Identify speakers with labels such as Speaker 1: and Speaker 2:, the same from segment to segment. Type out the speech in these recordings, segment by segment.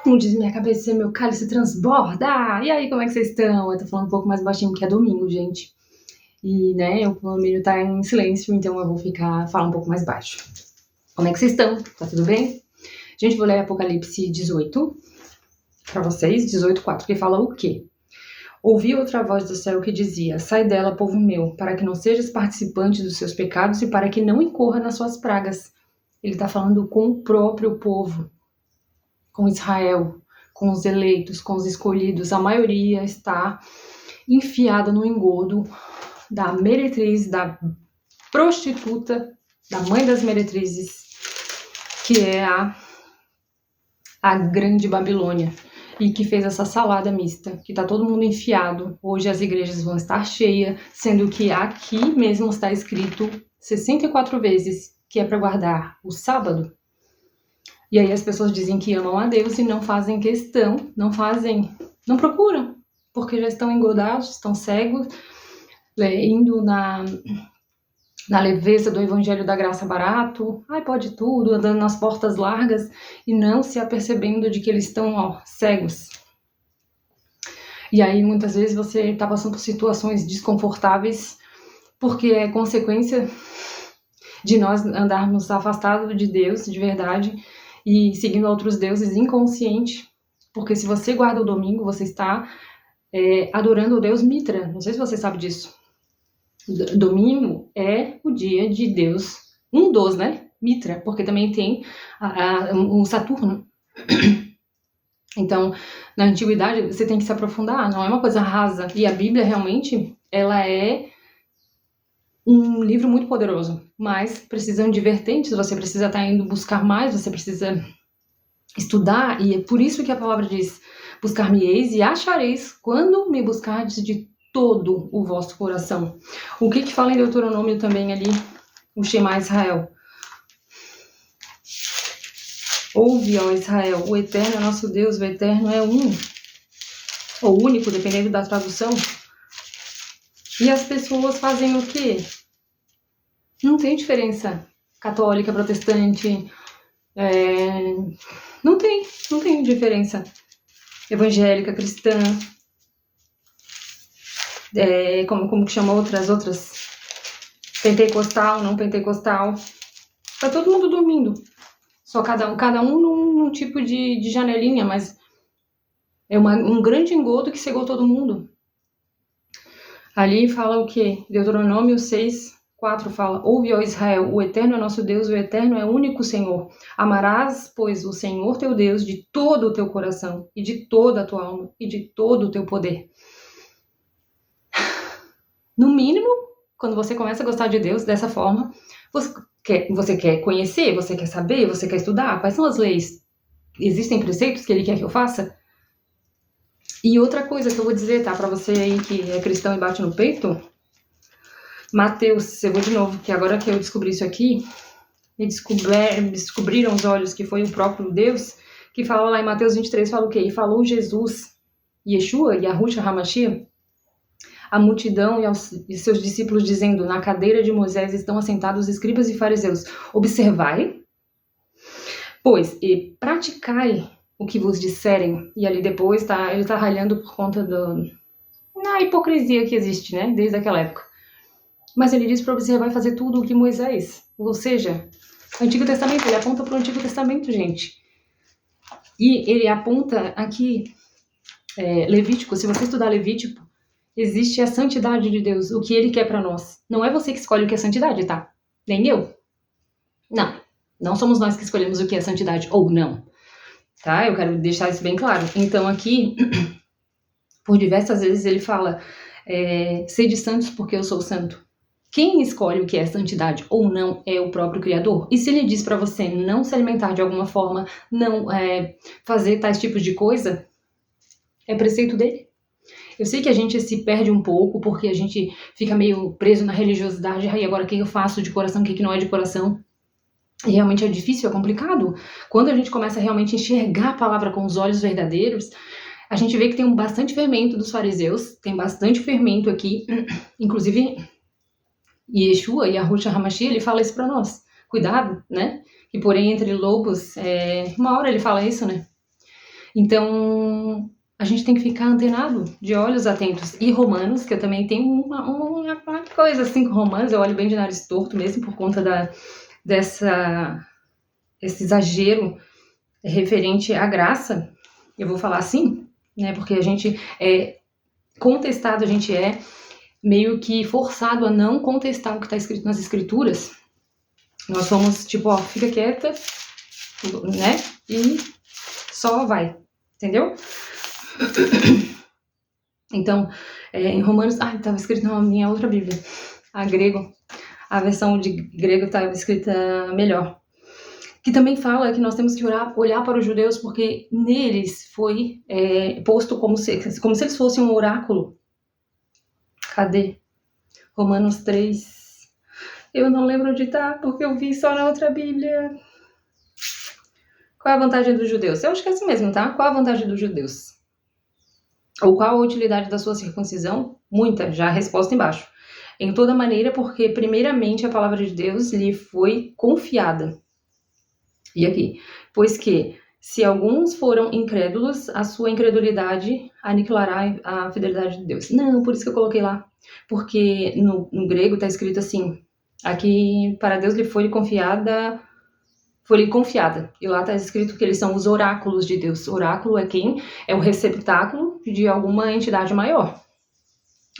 Speaker 1: Como diz minha cabeça, meu cálice transborda. E aí, como é que vocês estão? Eu tô falando um pouco mais baixinho porque é domingo, gente. E, né, o condomínio tá em silêncio, então eu vou falar um pouco mais baixo. Como é que vocês estão? Tá tudo bem? Gente, vou ler Apocalipse 18 pra vocês, 18:4, que fala o quê? Ouvi outra voz do céu que dizia: sai dela, povo meu, para que não sejas participante dos seus pecados e para que não incorra nas suas pragas. Ele tá falando com o próprio povo, com Israel, com os eleitos, com os escolhidos. A maioria está enfiada no engodo da meretriz, da prostituta, da mãe das meretrizes, que é a grande Babilônia, e que fez essa salada mista, que tá todo mundo enfiado. Hoje as igrejas vão estar cheias, sendo que aqui mesmo está escrito 64 vezes que é para guardar o sábado. E aí as pessoas dizem que amam a Deus e não fazem questão, não procuram, porque já estão engodados, estão cegos, indo na leveza do evangelho da graça barato, pode tudo, andando nas portas largas e não se apercebendo de que eles estão, cegos. E aí muitas vezes você está passando por situações desconfortáveis porque é consequência de nós andarmos afastados de Deus, de verdade, e seguindo outros deuses inconsciente, porque se você guarda o domingo, você está adorando o Deus Mitra. Não sei se você sabe disso. Domingo é o dia de Deus, um dos, né? Mitra, porque também tem o Saturno. Então, na antiguidade, você tem que se aprofundar, não é uma coisa rasa. E a Bíblia, realmente, ela é um livro muito poderoso, mas precisam de vertentes, você precisa estar indo buscar mais, você precisa estudar, e é por isso que a palavra diz: buscar-me-eis e achareis quando me buscardes de todo o vosso coração. O que fala em Deuteronômio também ali, o Shema Israel? Ouve, ó Israel, o Eterno é nosso Deus, o Eterno é um, ou único, dependendo da tradução. E as pessoas fazem o quê? Não tem diferença. Católica, protestante, não tem diferença. Evangélica, cristã, como que chama outras? Pentecostal, não pentecostal. Tá todo mundo dormindo. Só cada um num tipo de janelinha, mas é um grande engodo que cegou todo mundo. Ali fala o quê? Deuteronômio 6:4 fala: ouve, ó Israel, o Eterno é nosso Deus, o Eterno é o único Senhor. Amarás, pois, o Senhor teu Deus de todo o teu coração, e de toda a tua alma, e de todo o teu poder. No mínimo, quando você começa a gostar de Deus dessa forma, você quer conhecer, você quer saber, você quer estudar. Quais são as leis? Existem preceitos que ele quer que eu faça? E outra coisa que eu vou dizer, tá, pra você aí que é cristão e bate no peito, Mateus, eu vou de novo, que agora que eu descobri isso aqui, me descobriram os olhos que foi o próprio Deus, que fala lá em Mateus 23, fala o quê? E falou Jesus, Yeshua, Yahushua HaMashiach, a multidão e seus discípulos dizendo: na cadeira de Moisés estão assentados escribas e fariseus. Observai, pois, e praticai o que vos disserem. E ali depois ele tá ralhando por conta da hipocrisia que existe, né, desde aquela época. Mas ele diz para observar e fazer tudo o que Moisés, ou seja, o Antigo Testamento, ele aponta para o Antigo Testamento, gente. E ele aponta aqui, Levítico, se você estudar Levítico, existe a santidade de Deus, o que ele quer para nós. Não é você que escolhe o que é santidade, tá? Nem eu. Não somos nós que escolhemos o que é santidade ou não. Tá? Eu quero deixar isso bem claro. Então aqui, por diversas vezes ele fala: sede santos porque eu sou santo. Quem escolhe o que é santidade ou não é o próprio Criador. E se ele diz para você não se alimentar de alguma forma, não fazer tais tipos de coisa, é preceito dele. Eu sei que a gente se perde um pouco, porque a gente fica meio preso na religiosidade. E agora o que eu faço de coração, o que não é de coração? E realmente é difícil, é complicado. Quando a gente começa a realmente enxergar a palavra com os olhos verdadeiros, a gente vê que tem bastante fermento dos fariseus, tem bastante fermento aqui, inclusive Yeshua, Yahushua HaMashiach, ele fala isso para nós. Cuidado, né? Que porém entre lobos, uma hora ele fala isso, né? Então, a gente tem que ficar antenado, de olhos atentos. E Romanos, que eu também tenho uma coisa assim com Romanos, eu olho bem de nariz torto mesmo por conta esse exagero referente à graça. Eu vou falar assim, né? Porque a gente é contestado, a gente é meio que forçado a não contestar o que está escrito nas escrituras. Nós somos tipo, ó, fica quieta, né? E só vai, entendeu? Então, em Romanos, estava escrito na minha outra Bíblia, a versão de grego estava escrita melhor, que também fala que nós temos que olhar para os judeus, porque neles foi posto como se eles fossem um oráculo. Cadê? Romanos 3. Eu não lembro onde tá, porque eu vi só na outra Bíblia. Qual é a vantagem dos judeus? Eu acho que é assim mesmo, tá? Qual a vantagem dos judeus? Ou qual a utilidade da sua circuncisão? Muita, já a resposta embaixo. Em toda maneira, porque primeiramente a palavra de Deus lhe foi confiada. E aqui, pois que, se alguns foram incrédulos, a sua incredulidade aniquilará a fidelidade de Deus. Não, por isso que eu coloquei lá. Porque no grego está escrito assim, aqui, para Deus lhe foi confiada. E lá está escrito que eles são os oráculos de Deus. Oráculo é quem? É o receptáculo de alguma entidade maior.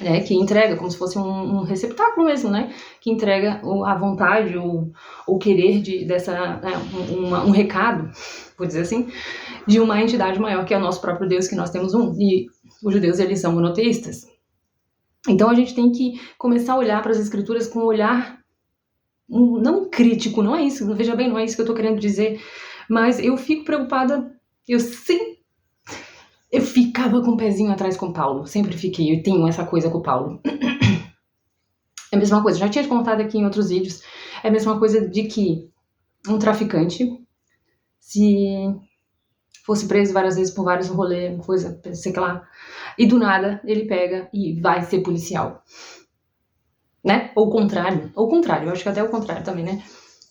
Speaker 1: Né, que entrega, como se fosse um receptáculo mesmo, né? Que entrega a vontade, o querer um recado, vou dizer assim, de uma entidade maior, que é o nosso próprio Deus, que nós temos um. E os judeus, eles são monoteístas. Então a gente tem que começar a olhar para as escrituras com um olhar não crítico, não é isso, veja bem, não é isso que eu tô querendo dizer, mas eu fico preocupada, eu ficava com o pezinho atrás com o Paulo, sempre fiquei, eu tenho essa coisa com o Paulo. É a mesma coisa, já tinha contado aqui em outros vídeos, é a mesma coisa de que um traficante, se fosse preso várias vezes por vários rolês, coisa, sei lá, e do nada ele pega e vai ser policial. Né? Ou o contrário, eu acho que até o contrário também, né?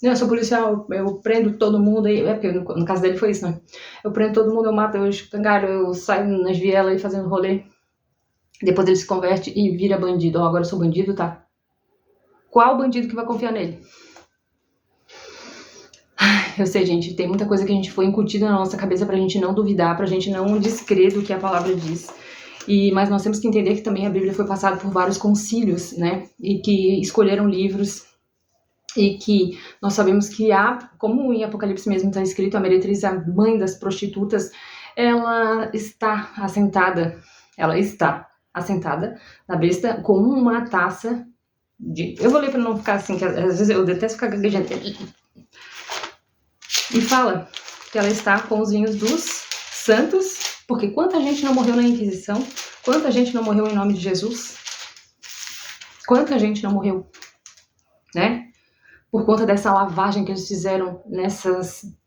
Speaker 1: Eu sou policial, eu prendo todo mundo, porque no caso dele foi isso, né? Eu prendo todo mundo, eu mato, eu escangalho, eu saio nas vielas aí fazendo rolê. Depois ele se converte e vira bandido. Ó, agora eu sou bandido, tá? Qual bandido que vai confiar nele? Eu sei, gente, tem muita coisa que a gente foi incutida na nossa cabeça pra gente não duvidar, pra gente não descrer do que a palavra diz. Mas nós temos que entender que também a Bíblia foi passada por vários concílios, né? E que escolheram livros, e que nós sabemos que como em Apocalipse mesmo está escrito, a meretriz, a mãe das prostitutas, ela está assentada na besta com uma taça de... Eu vou ler para não ficar assim, que às vezes eu detesto ficar gaguejando. E fala que ela está com os vinhos dos santos, porque quanta gente não morreu na Inquisição, quanta gente não morreu em nome de Jesus, quanta gente não morreu, né? Por conta dessa lavagem que eles fizeram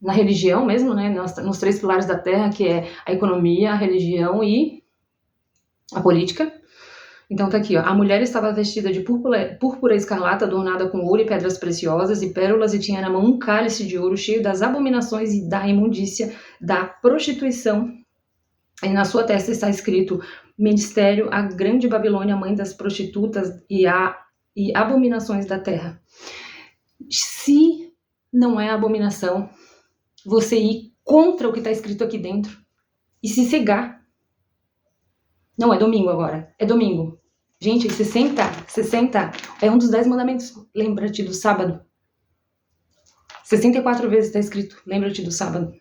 Speaker 1: na religião mesmo, né? Nos 3 pilares da terra, que é a economia, a religião e a política. Então tá aqui, ó. A mulher estava vestida de púrpura escarlata, adornada com ouro e pedras preciosas e pérolas, e tinha na mão um cálice de ouro cheio das abominações e da imundícia, da prostituição. E na sua testa está escrito: Ministério, a grande Babilônia, mãe das prostitutas e abominações da terra. Se não é abominação você ir contra o que está escrito aqui dentro e se cegar. Não, é domingo agora. É domingo. Gente, 60 é um dos 10 mandamentos. Lembra-te do sábado. 64 vezes está escrito: lembra-te do sábado.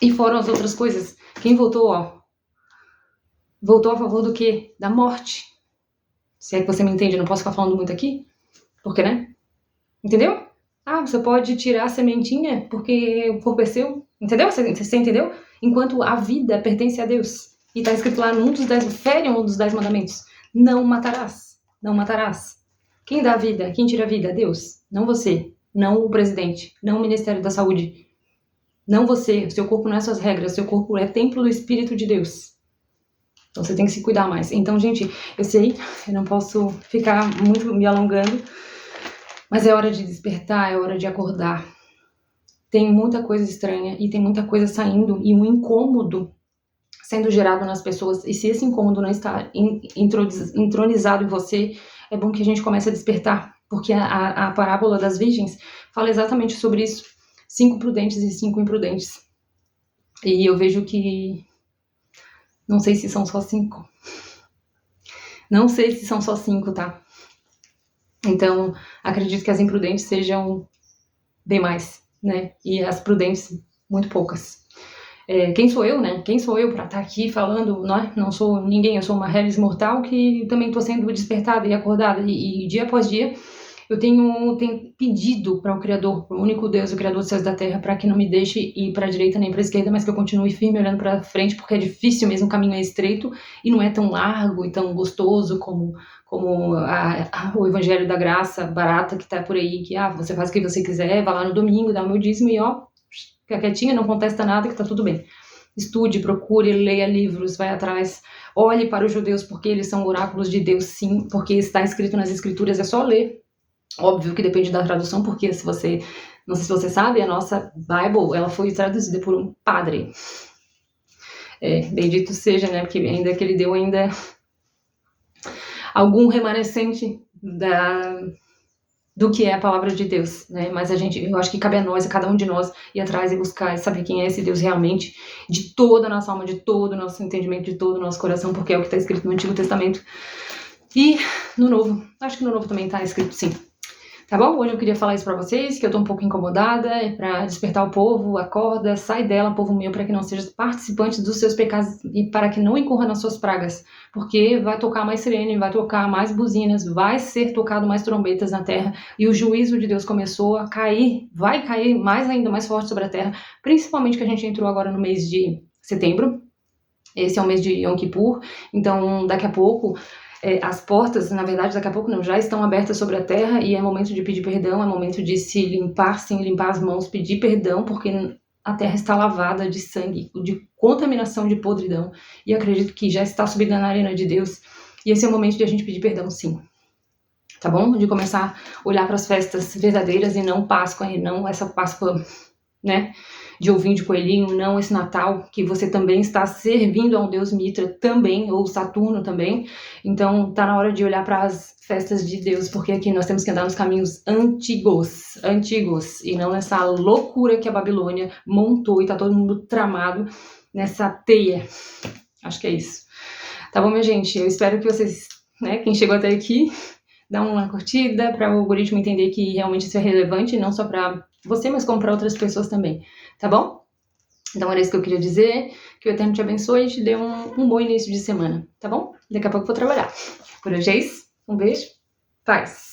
Speaker 1: E foram as outras coisas. Quem votou, ó? Votou a favor do quê? Da morte. Se é que você me entende, eu não posso ficar falando muito aqui. Porque, né? Entendeu? Você pode tirar a sementinha porque o corpo é seu. Entendeu? Você entendeu? Enquanto a vida pertence a Deus. E está escrito lá fere um dos 10 mandamentos. Não matarás. Não matarás. Quem dá a vida? Quem tira a vida? Deus. Não você. Não o presidente. Não o Ministério da Saúde. Não você. O seu corpo não é suas regras. O seu corpo é templo do Espírito de Deus. Então você tem que se cuidar mais. Então, gente, eu sei, eu não posso ficar muito me alongando, mas é hora de despertar, é hora de acordar. tem muita coisa estranha e tem muita coisa saindo e um incômodo sendo gerado nas pessoas. E se esse incômodo não está entronizado em você, é bom que a gente comece a despertar, porque a parábola das virgens fala exatamente sobre isso. 5 prudentes e 5 imprudentes. E eu vejo que não sei se são só 5. Não sei se são só 5, tá? Então, acredito que as imprudentes sejam bem mais, né? E as prudentes, muito poucas. Quem sou eu, né? Quem sou eu para estar aqui falando, não sou ninguém, eu sou uma réis mortal que também estou sendo despertada e acordada. E dia após dia eu tenho pedido para o Criador, para o único Deus, o Criador dos céus e da terra, para que não me deixe ir para a direita nem para a esquerda, mas que eu continue firme olhando para frente, porque é difícil mesmo, o caminho é estreito e não é tão largo e tão gostoso como o evangelho da graça barata que tá por aí, que você faz o que você quiser, vai lá no domingo, dá o meu dízimo e fica quietinha, não contesta nada, que tá tudo bem. Estude, procure, leia livros, vai atrás, olhe para os judeus, porque eles são oráculos de Deus, sim, porque está escrito nas escrituras, é só ler. Óbvio que depende da tradução, porque não sei se você sabe, a nossa Bible, ela foi traduzida por um padre. Bendito seja, né, porque ainda que ele deu algum remanescente do que é a palavra de Deus, né? Mas eu acho que cabe a nós, a cada um de nós, ir atrás e buscar e saber quem é esse Deus realmente, de toda a nossa alma, de todo o nosso entendimento, de todo o nosso coração, porque é o que está escrito no Antigo Testamento. E no Novo, acho que no Novo também está escrito sim. Tá bom? Hoje eu queria falar isso pra vocês, que eu tô um pouco incomodada, pra despertar o povo, acorda, sai dela, povo meu, para que não seja participante dos seus pecados e para que não incorra nas suas pragas, porque vai tocar mais sirene, vai tocar mais buzinas, vai ser tocado mais trombetas na terra, e o juízo de Deus começou a cair, vai cair ainda mais forte sobre a terra, principalmente que a gente entrou agora no mês de setembro, esse é o mês de Yom Kippur, então daqui a pouco as portas, na verdade, daqui a pouco não, já estão abertas sobre a terra e é momento de pedir perdão, é momento de se limpar, sim, limpar as mãos, pedir perdão, porque a terra está lavada de sangue, de contaminação, de podridão, e acredito que já está subida na arena de Deus, e esse é o momento de a gente pedir perdão, sim. Tá bom? De começar a olhar para as festas verdadeiras e não Páscoa, e não essa Páscoa, né, de ovinho de coelhinho, não esse Natal, que você também está servindo a um deus Mitra também, ou Saturno também. Então tá na hora de olhar para as festas de Deus, porque aqui nós temos que andar nos caminhos antigos, e não nessa loucura que a Babilônia montou e tá todo mundo tramado nessa teia. Acho que é isso. Tá bom, minha gente? Eu espero que vocês, né, quem chegou até aqui, dá uma curtida para o algoritmo entender que realmente isso é relevante, não só para você, mas como para outras pessoas também, tá bom? Então era isso que eu queria dizer, que o Eterno te abençoe e te dê um bom início de semana, tá bom? Daqui a pouco eu vou trabalhar. Por hoje é isso, um beijo, paz!